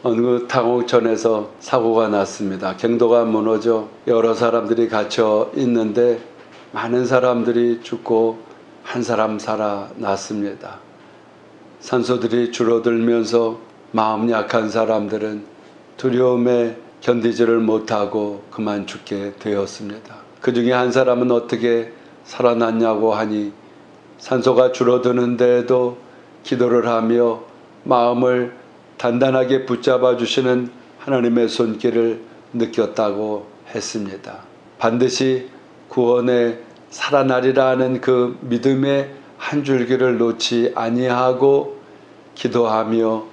어느 탕옥천에서 사고가 났습니다. 경도가 무너져 여러 사람들이 갇혀 있는데 많은 사람들이 죽고 한 사람 살아났습니다. 산소들이 줄어들면서 마음 약한 사람들은 두려움에 견디지를 못하고 그만 죽게 되었습니다. 그 중에 한 사람은 어떻게 살아났냐고 하니 산소가 줄어드는데도 기도를 하며 마음을 단단하게 붙잡아 주시는 하나님의 손길을 느꼈다고 했습니다. 반드시 구원에 살아나리라 하는 그 믿음의 한 줄기를 놓지 아니하고 기도하며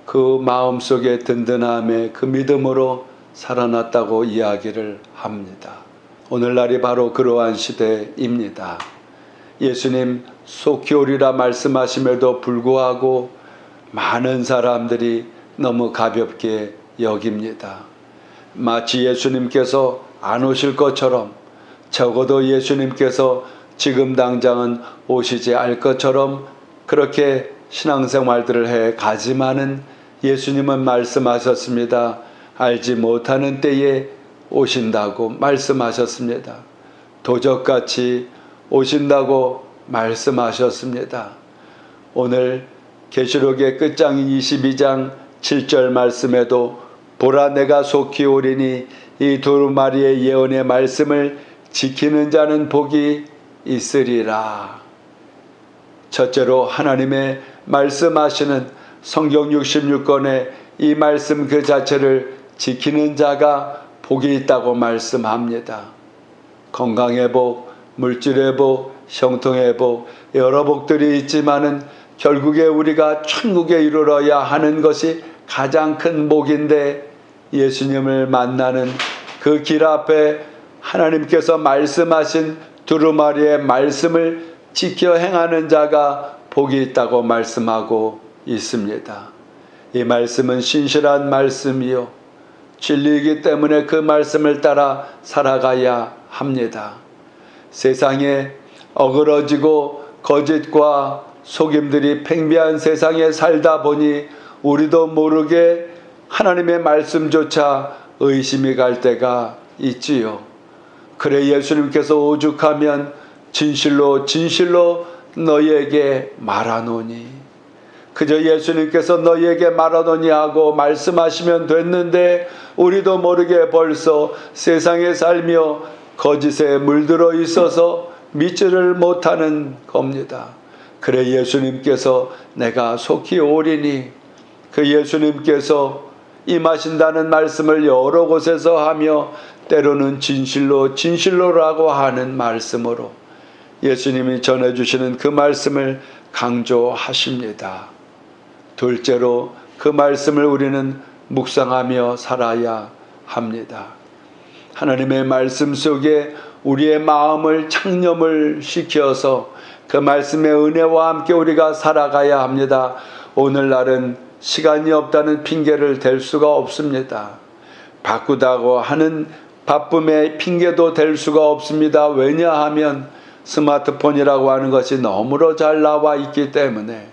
그 마음속에 든든함에 그 믿음으로 살아났다고 이야기를 합니다. 오늘날이 바로 그러한 시대입니다. 예수님 속히 오리라 말씀하심에도 불구하고 많은 사람들이 너무 가볍게 여깁니다. 마치 예수님께서 안 오실 것처럼, 적어도 예수님께서 지금 당장은 오시지 않을 것처럼 그렇게 신앙생활들을 해 가지만은 예수님은 말씀하셨습니다. 알지 못하는 때에 오신다고 말씀하셨습니다. 도적같이 오신다고 말씀하셨습니다. 오늘 계시록의 끝장인 22장 7절 말씀에도 보라 내가 속히 오리니 이 두루마리의 예언의 말씀을 지키는 자는 복이 있으리라. 첫째로 하나님의 말씀하시는 성경 66권의 이 말씀 그 자체를 지키는 자가 복이 있다고 말씀합니다. 건강의 복, 물질의 복, 형통의 복, 여러 복들이 있지만은 결국에 우리가 천국에 이르러야 하는 것이 가장 큰 복인데 예수님을 만나는 그 길 앞에 하나님께서 말씀하신 두루마리의 말씀을 지켜 행하는 자가 복이 있다고 말씀하고 있습니다. 이 말씀은 신실한 말씀이요 진리이기 때문에 그 말씀을 따라 살아가야 합니다. 세상에 어그러지고 거짓과 속임들이 팽배한 세상에 살다 보니 우리도 모르게 하나님의 말씀조차 의심이 갈 때가 있지요. 그래 예수님께서 오죽하면 진실로 진실로 너희에게 말하노니, 그저 예수님께서 너희에게 말하노니 하고 말씀하시면 됐는데 우리도 모르게 벌써 세상에 살며 거짓에 물들어 있어서 믿지를 못하는 겁니다. 그래 예수님께서 내가 속히 오리니, 그 예수님께서 임하신다는 말씀을 여러 곳에서 하며 때로는 진실로 진실로라고 하는 말씀으로 예수님이 전해주시는 그 말씀을 강조하십니다. 둘째로 그 말씀을 우리는 묵상하며 살아야 합니다. 하나님의 말씀 속에 우리의 마음을 창념을 시켜서 그 말씀의 은혜와 함께 우리가 살아가야 합니다. 오늘날은 시간이 없다는 핑계를 댈 수가 없습니다. 바꾸다고 하는 바쁨의 핑계도 댈 수가 없습니다. 왜냐하면 스마트폰이라고 하는 것이 너무로 잘 나와 있기 때문에.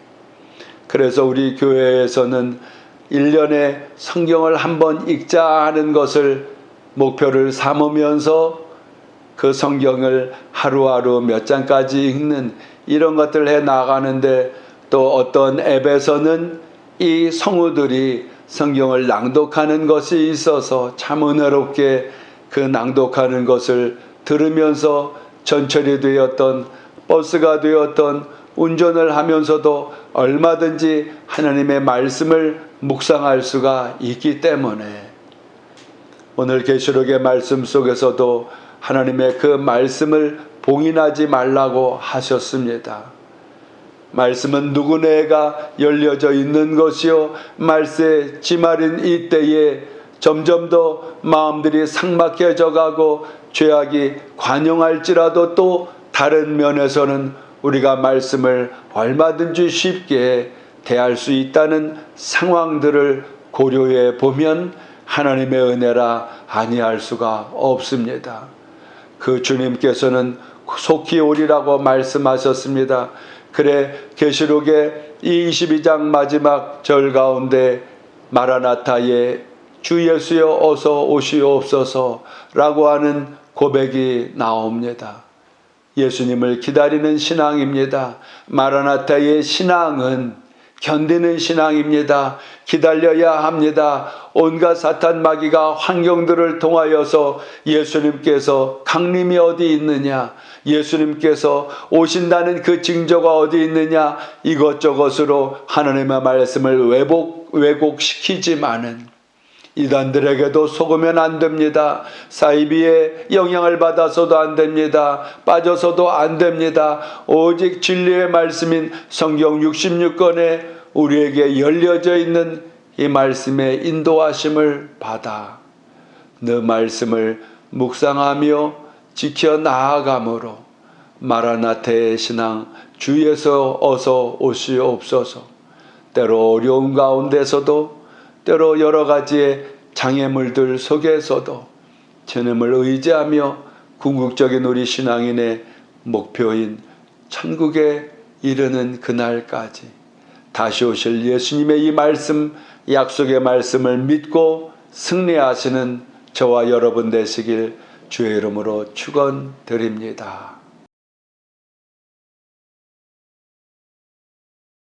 그래서 우리 교회에서는 1년에 성경을 한번 읽자 하는 것을 목표를 삼으면서 그 성경을 하루하루 몇 장까지 읽는 이런 것들을 해 나가는데, 또 어떤 앱에서는 이 성우들이 성경을 낭독하는 것이 있어서 참 은혜롭게 그 낭독하는 것을 들으면서 전철이 되었던 버스가 되었던 운전을 하면서도 얼마든지 하나님의 말씀을 묵상할 수가 있기 때문에 오늘 계시록의 말씀 속에서도 하나님의 그 말씀을 봉인하지 말라고 하셨습니다. 말씀은 누구네가 열려져 있는 것이요 말세 지말인 이때에 점점 더 마음들이 삭막해져 가고 죄악이 관영할지라도 또 다른 면에서는 우리가 말씀을 얼마든지 쉽게 대할 수 있다는 상황들을 고려해 보면 하나님의 은혜라 아니할 수가 없습니다. 그 주님께서는 속히 오리라고 말씀하셨습니다. 그래 계시록의 이 22장 마지막 절 가운데 마라나타의 주 예수여 어서 오시옵소서라고 하는 고백이 나옵니다. 예수님을 기다리는 신앙입니다. 마라나타의 신앙은 견디는 신앙입니다. 기다려야 합니다. 온갖 사탄 마귀가 환경들을 통하여서 예수님께서 강림이 어디 있느냐, 예수님께서 오신다는 그 징조가 어디 있느냐, 이것저것으로 하나님의 말씀을 왜곡시키지만은 이단들에게도 속으면 안 됩니다. 사이비의 영향을 받아서도 안 됩니다. 빠져서도 안 됩니다. 오직 진리의 말씀인 성경 66권에 우리에게 열려져 있는 이 말씀의 인도하심을 받아 그 말씀을 묵상하며 지켜 나아감으로 마라나타의 신앙 주에서 어서 오시옵소서. 때로 어려운 가운데서도 때로 여러 가지의 장애물들 속에서도 주님을 의지하며 궁극적인 우리 신앙인의 목표인 천국에 이르는 그날까지 다시 오실 예수님의 이 말씀, 약속의 말씀을 믿고 승리하시는 저와 여러분 되시길 주의 이름으로 축원드립니다.